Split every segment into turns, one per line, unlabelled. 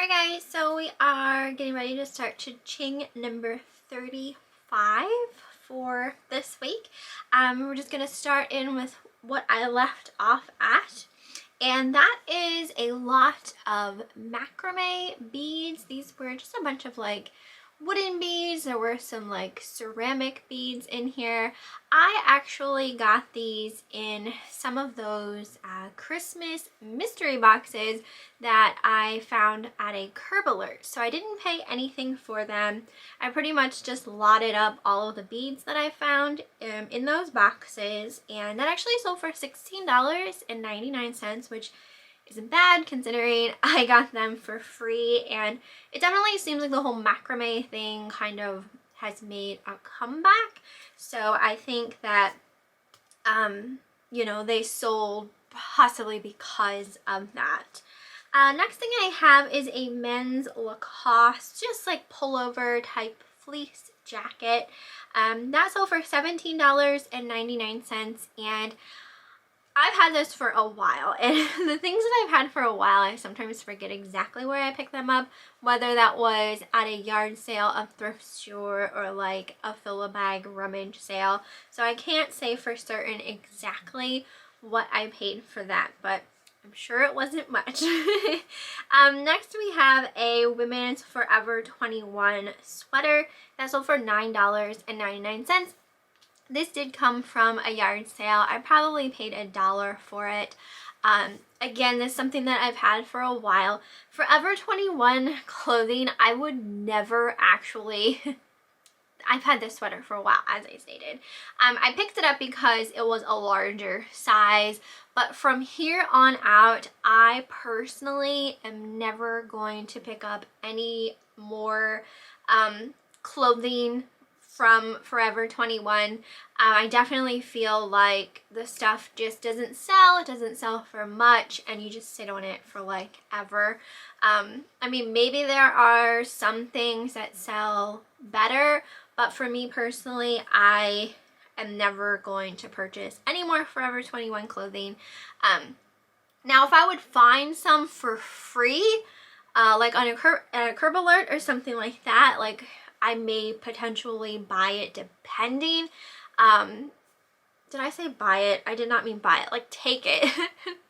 Hi guys, so we are getting ready to start CHING number 35 for this week. We're just going to start in with what I left off at, and that is a lot of macrame beads. These were just a bunch of like wooden beads. There were some like ceramic beads in here. I actually got these in some of those Christmas mystery boxes that I found at a Curb Alert. So I didn't pay anything for them. I pretty much just lotted up all of the beads that I found in those boxes, and that actually sold for $16.99, which isn't bad considering I got them for free. And it definitely seems like the whole macrame thing kind of has made a comeback. So I think that, you know, they sold possibly because of that. Next thing I have is a men's Lacoste, just like pullover type fleece jacket. That sold for $17.99, and I've had this for a while, and the things that I've had for a while, I sometimes forget exactly where I picked them up, whether that was at a yard sale, a thrift store, or like a fill-a-bag rummage sale. So I can't say for certain exactly what I paid for that, but I'm sure it wasn't much. Next we have a women's Forever 21 sweater that sold for $9.99. This did come from a yard sale. I probably paid $1 for it. Again, this is something that I've had for a while. Forever 21 clothing, I would never actually... I've had this sweater for a while, as I stated. I picked it up because it was a larger size, but from here on out, I personally am never going to pick up any more clothing from Forever 21. I definitely feel like the stuff just doesn't sell. It doesn't sell for much, and you just sit on it for like ever. I mean, maybe there are some things that sell better, but for me personally, I am never going to purchase any more Forever 21 clothing. Now, if I would find some for free, like on a Curb Alert or something like that, like I may potentially buy it depending. Did I say buy it? I did not mean buy it, like take it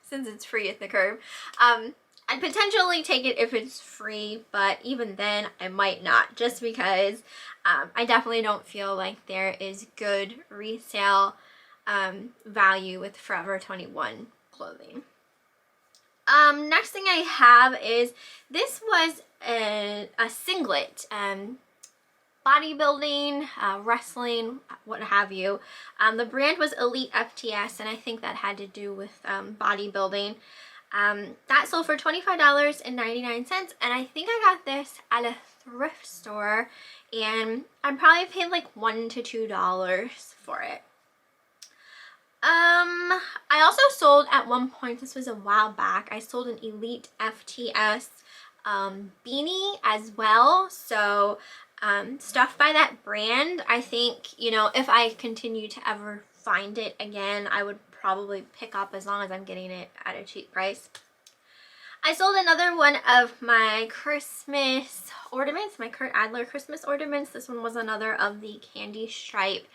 since it's free at the Curb. I'd potentially take it if it's free, but even then I might not, just because I definitely don't feel like there is good resale value with Forever 21 clothing. Next thing I have is, this was a singlet. Bodybuilding, wrestling, what have you. The brand was Elite FTS, and I think that had to do with bodybuilding. That sold for $25.99, and I think I got this at a thrift store, and I probably paid like $1 to $2 for it. I also sold at one point, this was a while back, I sold an Elite FTS beanie as well. So stuff by that brand, I think, you know, if I continue to ever find it again, I would probably pick up, as long as I'm getting it at a cheap price. I sold another one of my Christmas ornaments, my Adler Christmas ornaments. This one was another of the candy stripe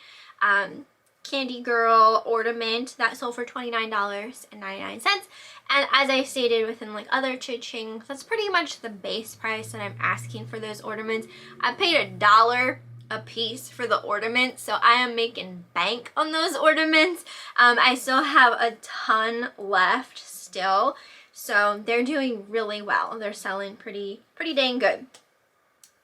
Candy Girl ornament that sold for $29.99. And as I stated within like other CHING, that's pretty much the base price that I'm asking for those ornaments. I paid $1 a piece for the ornaments, so I am making bank on those ornaments. I still have a ton left still, so they're doing really well. They're selling pretty dang good.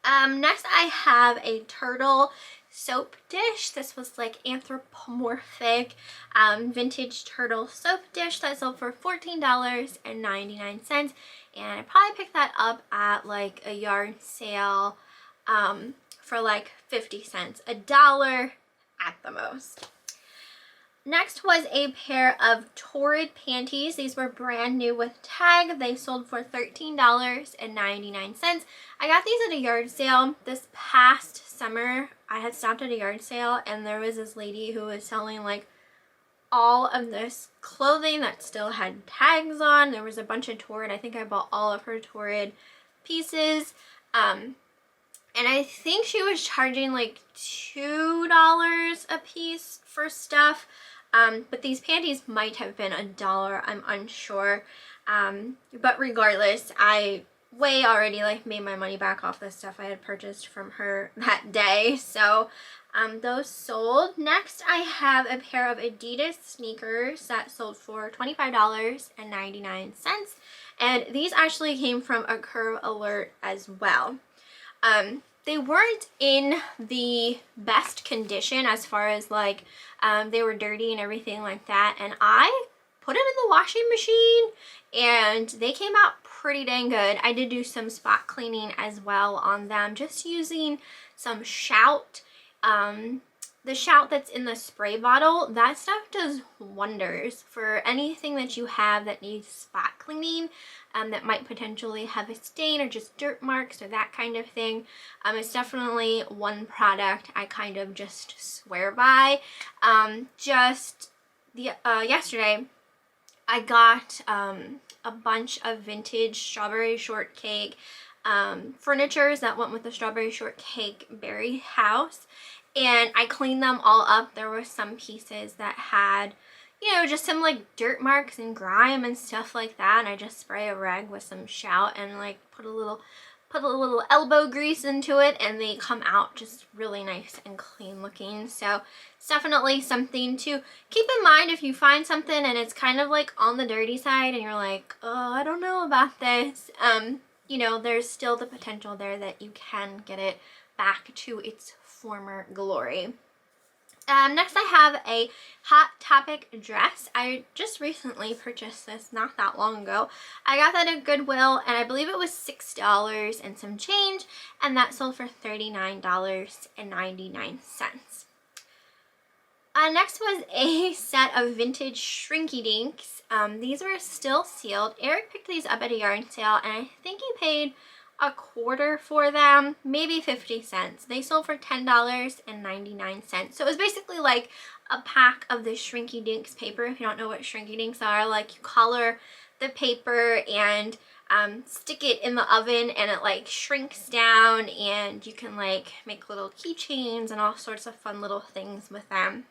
Next I have a turtle soap dish. This was like anthropomorphic vintage turtle soap dish that sold for $14.99, and I probably picked that up at like a yard sale for like 50 cents, $1 at the most. Next was a pair of Torrid panties. These were brand new with tag. They sold for $13.99. I got these at a yard sale this past summer. I had stopped at a yard sale, and there was this lady who was selling like all of this clothing that still had tags on. There was a bunch of Torrid. I think I bought all of her Torrid pieces. And I think she was charging like $2 a piece for stuff. But these panties might have been $1, I'm unsure. But regardless, I way already like made my money back off the stuff I had purchased from her that day. So those sold. Next, I have a pair of ADIDAS sneakers that sold for $25.99. And these actually came from a Curve Alert as well. They weren't in the best condition as far as like they were dirty and everything like that, and I put them in the washing machine and they came out pretty dang good. I did do some spot cleaning as well on them, just using some Shout. The Shout that's in the spray bottle, that stuff does wonders for anything that you have that needs spot cleaning, that might potentially have a stain or just dirt marks or that kind of thing. It's definitely one product I kind of just swear by. Yesterday I got a bunch of vintage strawberry shortcake furnitures that went with the strawberry shortcake berry house, and I cleaned them all up. There were some pieces that had, you know, just some like dirt marks and grime and stuff like that, and I just spray a rag with some Shout and like put a little elbow grease into it, and they come out just really nice and clean looking. So it's definitely something to keep in mind if you find something and it's kind of like on the dirty side and you're like, oh, I don't know about this. You know, there's still the potential there that you can get it back to its former glory. Next I have a Hot Topic dress. I just recently purchased this not that long ago. I got that at Goodwill, and I believe it was $6 and some change, and that sold for $39.99. Next was a set of vintage Shrinky Dinks. These are still sealed. Eric picked these up at a yard sale, and I think he paid $1.25 for them, maybe 50 cents. They sold for $10.99. So it was basically like a pack of the Shrinky Dinks paper. If you don't know what Shrinky Dinks are, like you color the paper and stick it in the oven and it like shrinks down, and you can like make little keychains and all sorts of fun little things with them.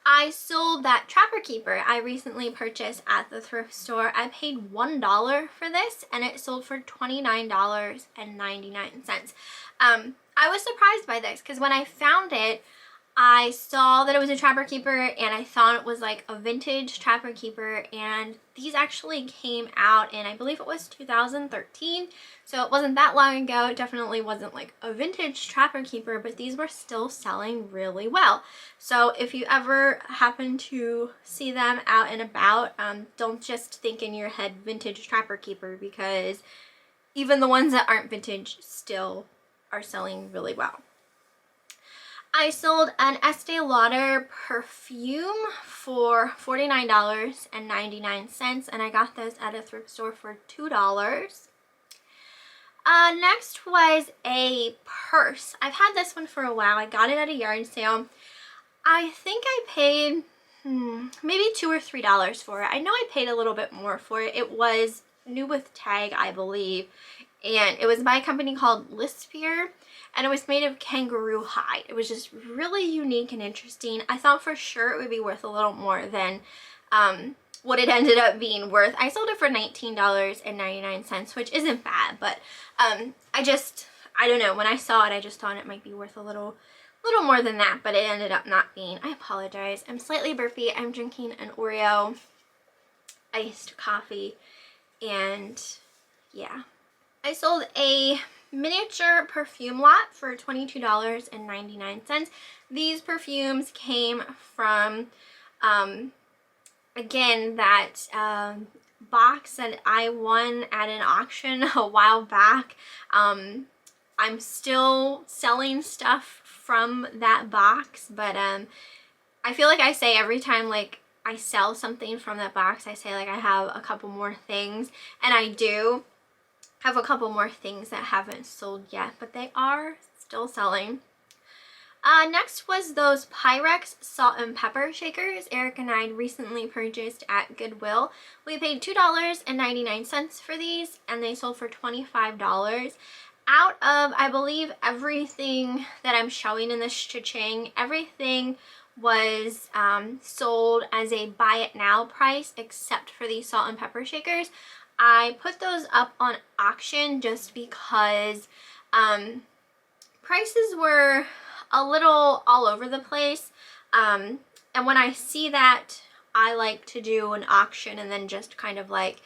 I sold that Trapper Keeper I recently purchased at the thrift store. I paid $1 for this, and it sold for $29.99. I was surprised by this because when I found it, I saw that it was a Trapper Keeper, and I thought it was like a vintage Trapper Keeper, and these actually came out in, I believe it was 2013, so it wasn't that long ago. It definitely wasn't like a vintage Trapper Keeper, but these were still selling really well. So if you ever happen to see them out and about, don't just think in your head vintage Trapper Keeper, because even the ones that aren't vintage still are selling really well. I sold an Estee Lauder perfume for $49.99, and I got this at a thrift store for $2. Next was a purse. I've had this one for a while. I got it at a yard sale. I think I paid maybe $2 or $3 for it. I know I paid a little bit more for it. It was new with tag, I believe, and it was by a company called LISPEER, and it was made of kangaroo hide. It was just really unique and interesting. I thought for sure it would be worth a little more than what it ended up being worth. I sold it for $19.99, which isn't bad, but I don't know, when I saw it I just thought it might be worth a little more than that, but it ended up not being. I apologize. I'm slightly burpy. I'm drinking an Oreo iced coffee, and yeah. I sold a miniature perfume lot for $22.99. These perfumes came from, again, that box that I won at an auction a while back. I'm still selling stuff from that box, but I feel like I say every time like I sell something from that box, I say like I have a couple more things, and I do have a couple more things that haven't sold yet, but they are still selling. Next was those Pyrex salt and pepper shakers Eric and I recently purchased at Goodwill. We paid $2.99 for these, and they sold for $25. Out of, I believe, everything that I'm showing in this CHING, everything was sold as a buy it now price except for these salt and pepper shakers. I put those up on auction just because prices were a little all over the place, and when I see that, I like to do an auction and then just kind of like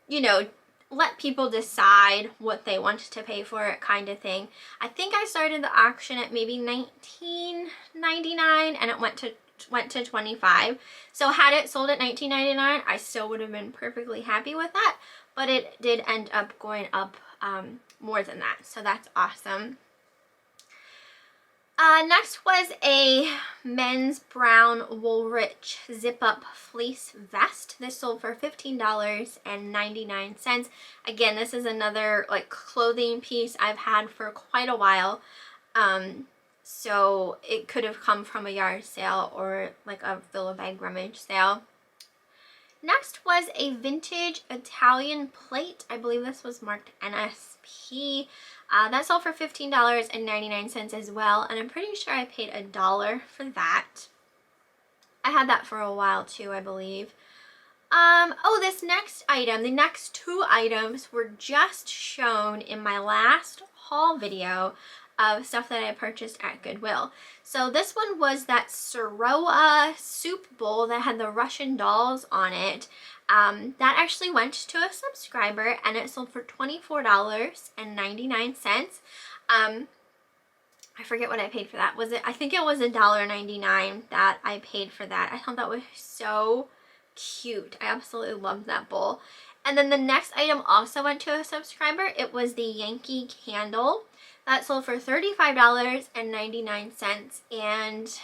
you know, let people decide what they want to pay for it, kind of thing. I think I started the auction at maybe $19.99 and it went to $25. So had it sold at $19.99, I still would have been perfectly happy with that, but it did end up going up more than that, so that's awesome. Next was a men's brown Woolrich zip-up fleece vest. This sold for $15.99. Again, this is another like clothing piece I've had for quite a while. So it could have come from a yard sale or like a Villa Bag rummage sale. Next was a vintage Italian plate. I believe this was marked NSP. That sold for $15.99 as well, and I'm pretty sure I paid $1 for that. I had that for a while too, I believe. Oh, this next item, the next two items were just shown in my last haul video of stuff that I purchased at Goodwill. So this one was that Soroa soup bowl that had the Russian dolls on it. That actually went to a subscriber and it sold for $24.99. I forget what I paid for that. I think it was $1.99 that I paid for that. I thought that was so cute. I absolutely loved that bowl. And then the next item also went to a subscriber. It was the Yankee candle. That sold for $35.99. And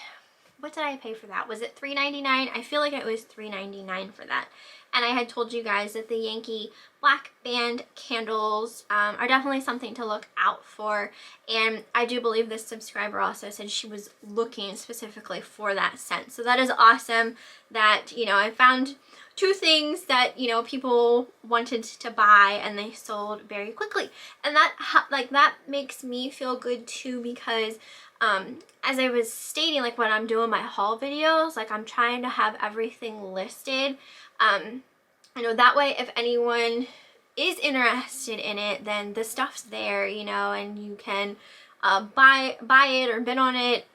what did I pay for that? Was it $3.99? I feel like it was $3.99 for that. And I had told you guys that the Yankee black band candles are definitely something to look out for. And I do believe this subscriber also said she was looking specifically for that scent. So that is awesome that, you know, I found two things that, you know, people wanted to buy and they sold very quickly. And that makes me feel good too, because as I was stating, like when I'm doing my haul videos, like I'm trying to have everything listed. You know, that way if anyone is interested in it, then the stuff's there, you know, and you can buy it or bid on it,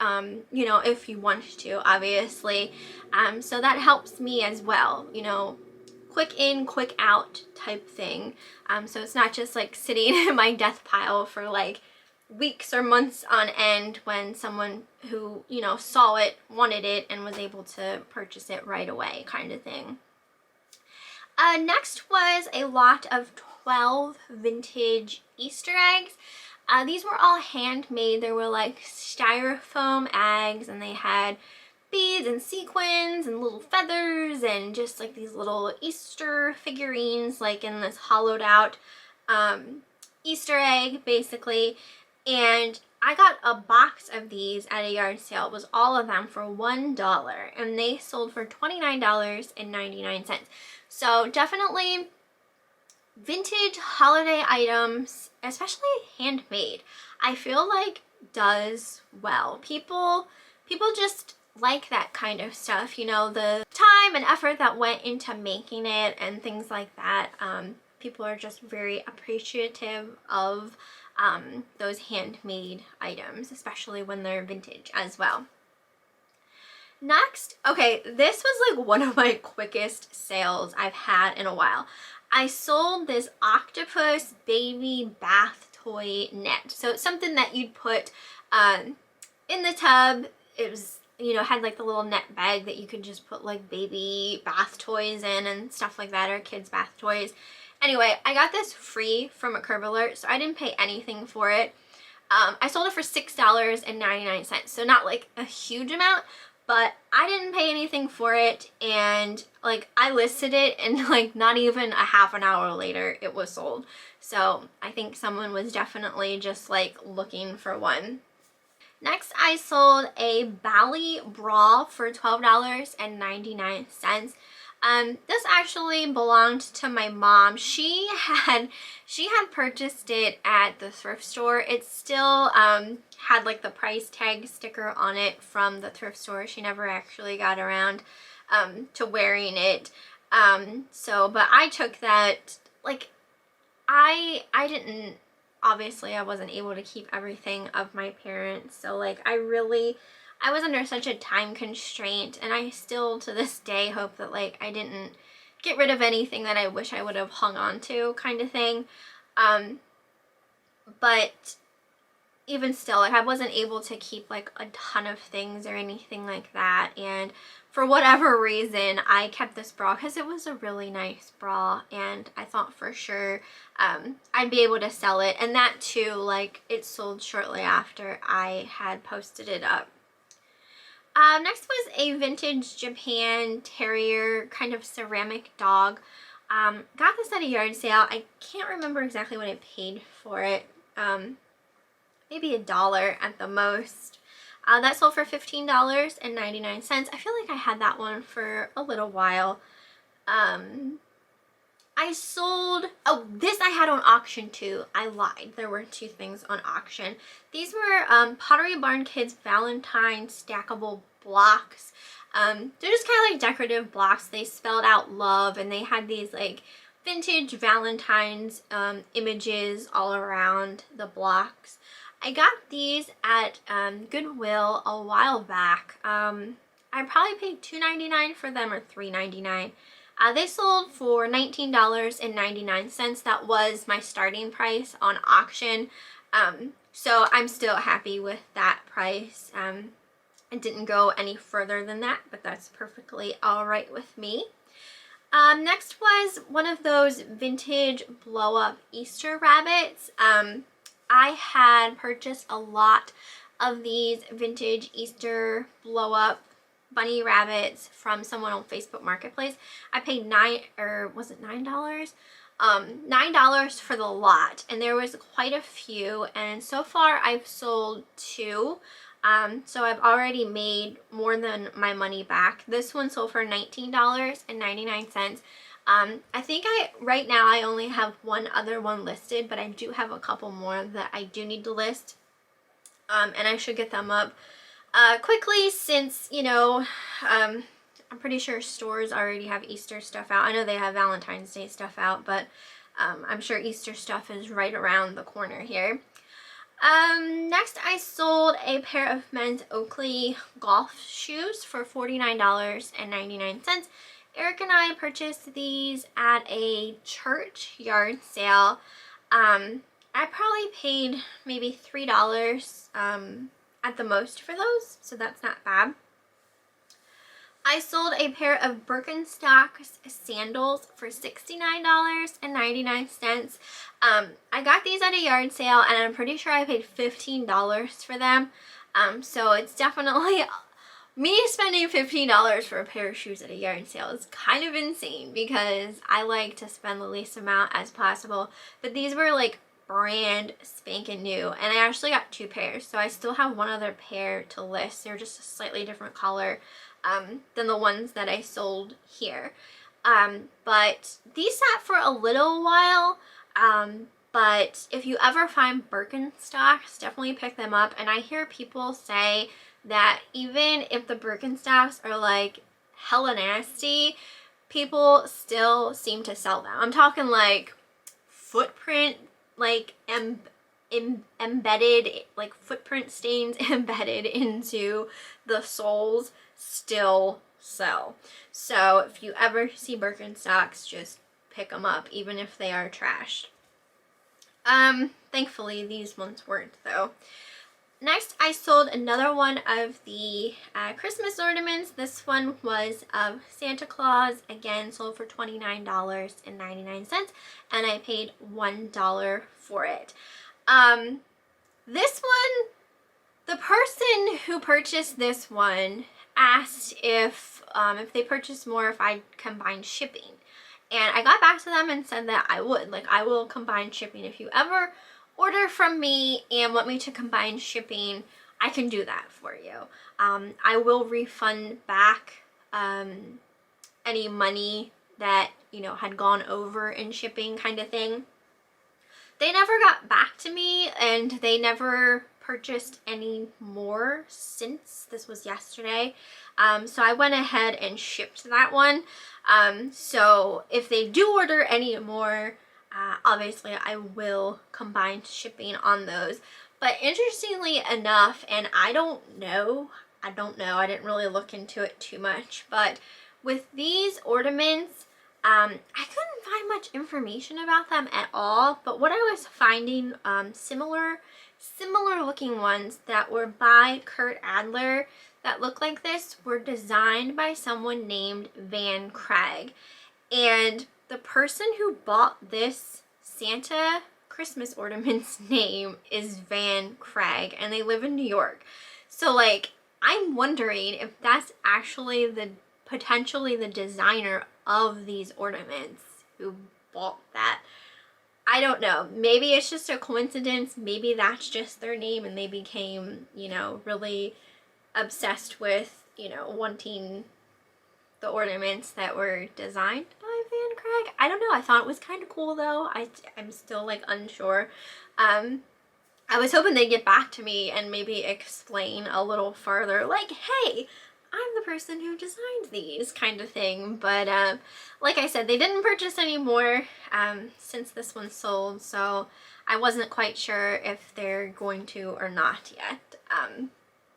you know, if you want to, obviously. So that helps me as well, you know, quick in, quick out type thing. So it's not just like sitting in my death pile for like weeks or months on end when someone who, you know, saw it, wanted it, and was able to purchase it right away, kind of thing. Next was a lot of 12 vintage Easter eggs. These were all handmade. There were like styrofoam eggs, and they had beads and sequins and little feathers and just like these little Easter figurines, like in this hollowed out Easter egg basically. And I got a box of these at a yard sale. It was all of them for $1, and they sold for $29.99. So definitely vintage holiday items, especially handmade, I feel like does well. People just like that kind of stuff, you know, the time and effort that went into making it and things like that. People are just very appreciative of those handmade items, especially when they're vintage as well. Next, okay, this was like one of my quickest sales I've had in a while. I sold this octopus baby bath toy net. So it's something that you'd put in the tub. It was, you know, had like the little net bag that you could just put like baby bath toys in and stuff like that, or kids bath toys. Anyway, I got this free from a Curve Alert, so I didn't pay anything for it. I sold it for $6.99, so not like a huge amount, but I didn't pay anything for it, and like I listed it, and like not even a half an hour later it was sold. So I think someone was definitely just like looking for one. Next, I sold a Bali bra for $12.99. This actually belonged to my mom. She had purchased it at the thrift store. It still had like the price tag sticker on it from the thrift store. She never actually got around to wearing it. But I took that, like, I didn't, obviously I wasn't able to keep everything of my parents, so like I was under such a time constraint, and I still to this day hope that like I didn't get rid of anything that I wish I would have hung on to, kind of thing. But even still, like I wasn't able to keep like a ton of things or anything like that, and for whatever reason I kept this bra because it was a really nice bra, and I thought for sure I'd be able to sell it, and that too, like it sold shortly after I had posted it up. Next was a vintage Japan Terrier kind of ceramic dog. Got this at a yard sale. I can't remember exactly what I paid for it. Maybe $1 at the most. That sold for $15.99. I feel like I had that one for a little while. I sold, oh, this I had on auction too. I lied. There were two things on auction. These were Pottery Barn Kids Valentine stackable blocks. They're just kind of like decorative blocks. They spelled out love, and they had these like vintage Valentine's images all around the blocks. I got these at Goodwill a while back. I probably paid $2.99 for them, or $3.99. They sold for $19.99. That was my starting price on auction. So I'm still happy with that price. It didn't go any further than that, but that's perfectly all right with me. Next was one of those vintage blow-up Easter rabbits. I had purchased a lot of these vintage Easter blow-up bunny rabbits from someone on Facebook Marketplace. I paid $9 for the lot, and there was quite a few, and so far I've sold 2. So I've already made more than my money back. This one sold for $19.99. I think right now I only have one other one listed, but I do have a couple more that I do need to list. And I should get them up quickly, since, you know, I'm pretty sure stores already have Easter stuff out. I know they have Valentine's Day stuff out, but I'm sure Easter stuff is right around the corner here. Next I sold a pair of men's Oakley golf shoes for $49.99. Eric and I purchased these at a church yard sale. I probably paid maybe $3 at the most for those, so that's not bad. I sold a pair of Birkenstocks sandals for $69.99. I got these at a yard sale, and I'm pretty sure I paid $15 for them. So it's definitely, me spending $15 for a pair of shoes at a yard sale is kind of insane, because I like to spend the least amount as possible. But these were like brand spanking new, and I actually got 2 pairs, so I still have one other pair to list. They're just a slightly different color than the ones that I sold here. But these sat for a little while, but if you ever find Birkenstocks, definitely pick them up. And I hear people say that even if the Birkenstocks are like hella nasty, people still seem to sell them. I'm talking like footprint, like embedded, like footprint stains embedded into the soles still sell. So if you ever see Birkenstocks, just pick them up, even if they are trashed. Thankfully these ones weren't though. Next I sold another one of the Christmas ornaments. This one was of Santa Claus, again sold for $29.99, and I paid $1 for it. This one, the person who purchased this one asked if they purchased more, if I'd combine shipping. And I got back to them and said that I would. Like, I will combine shipping. If you ever order from me and want me to combine shipping, I can do that for you. I will refund back any money that, you know, had gone over in shipping kind of thing. They never got back to me, and they never purchased any more since this was yesterday. So I went ahead and shipped that one. So if they do order any more, obviously I will combine shipping on those. But interestingly enough, and I don't know, I didn't really look into it too much, but with these ornaments, I couldn't find much information about them at all, but what I was finding, similar looking ones that were by Adler that look like this were designed by someone named Van Craig. And the person who bought this Santa Christmas ornament's name is Van Craig, and they live in New York. So like, I'm wondering if that's actually potentially the designer of these ornaments who bought that. I don't know. Maybe it's just a coincidence. Maybe that's just their name and they became, you know, really obsessed with, you know, wanting the ornaments that were designed by Van Craig. I don't know. I thought it was kind of cool though. I'm still like unsure. I was hoping they'd get back to me and maybe explain a little further, like, hey, I'm the person who designed these, kind of thing. But like I said, they didn't purchase any more since this one sold, so I wasn't quite sure if they're going to or not yet.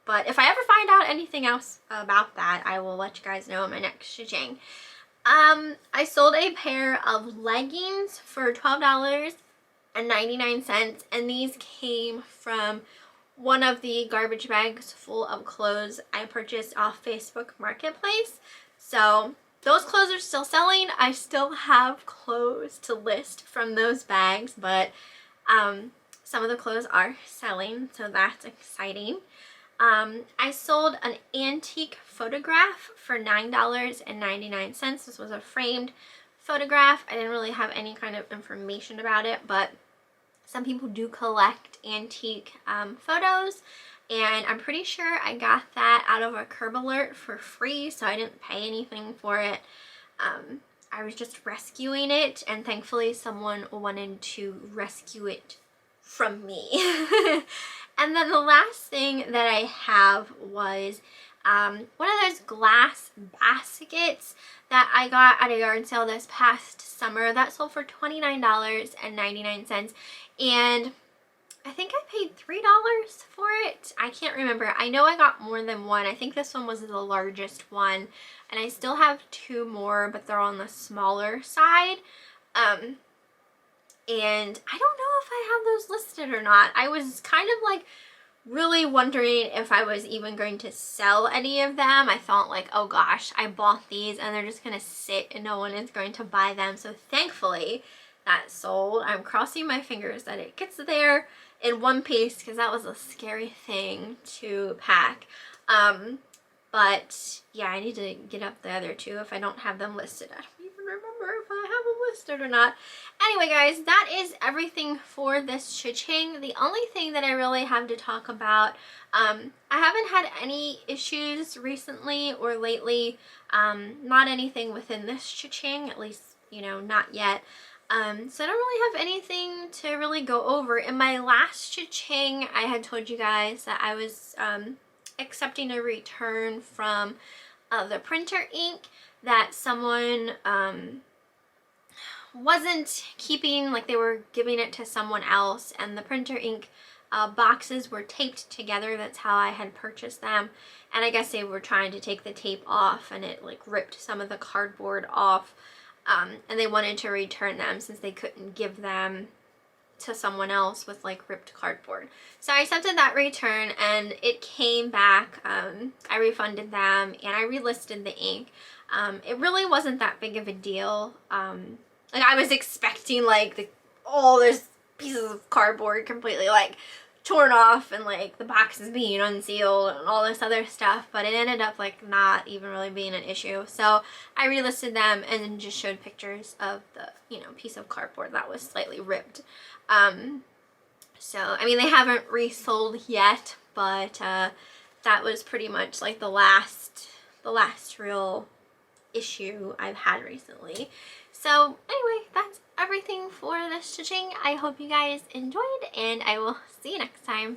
But if I ever find out anything else about that, I will let you guys know in my next CHING. I sold a pair of leggings for $12.99, and these came from one of the garbage bags full of clothes I purchased off Facebook Marketplace. So those clothes are still selling. I still have clothes to list from those bags, but some of the clothes are selling, so that's exciting. I sold an antique photograph for $9.99. This was a framed photograph. I didn't really have any kind of information about it, but some people do collect antique photos, and I'm pretty sure I got that out of a Curb Alert for free, so I didn't pay anything for it. I was just rescuing it, and thankfully someone wanted to rescue it from me. And then the last thing that I have was one of those glass baskets that I got at a yard sale this past summer that sold for $29.99, and I think I paid $3 for it. I can't remember. I know I got more than one. I think this one was the largest one, and I still have two more, but they're on the smaller side. And I don't know if I have those listed or not. I was kind of like really wondering if I was even going to sell any of them. I thought like, oh gosh, I bought these and they're just gonna sit and no one is going to buy them. So thankfully that sold. I'm crossing my fingers that it gets there in one piece, because that was a scary thing to pack. But yeah, I need to get up the other two if I don't have them listed. I don't even remember if I have them listed or not. Anyway guys, that is everything for this CHING. The only thing that I really have to talk about, I haven't had any issues recently or lately, not anything within this CHING, at least, you know, not yet. So I don't really have anything to really go over. In my last CHING, I had told you guys that I was accepting a return from the printer ink that someone wasn't keeping, like they were giving it to someone else, and the printer ink boxes were taped together. That's how I had purchased them, and I guess they were trying to take the tape off and it like ripped some of the cardboard off, and they wanted to return them since they couldn't give them to someone else with like ripped cardboard. So I accepted that return and it came back. I refunded them and I relisted the ink. It really wasn't that big of a deal. Like I was expecting like all this pieces of cardboard completely like torn off and like the boxes being unsealed and all this other stuff, but it ended up like not even really being an issue. So I relisted them and then just showed pictures of the, you know, piece of cardboard that was slightly ripped. So, I mean, they haven't resold yet, but that was pretty much like the last real issue I've had recently. So anyway, that's everything for this cha-ching. I hope you guys enjoyed, and I will see you next time.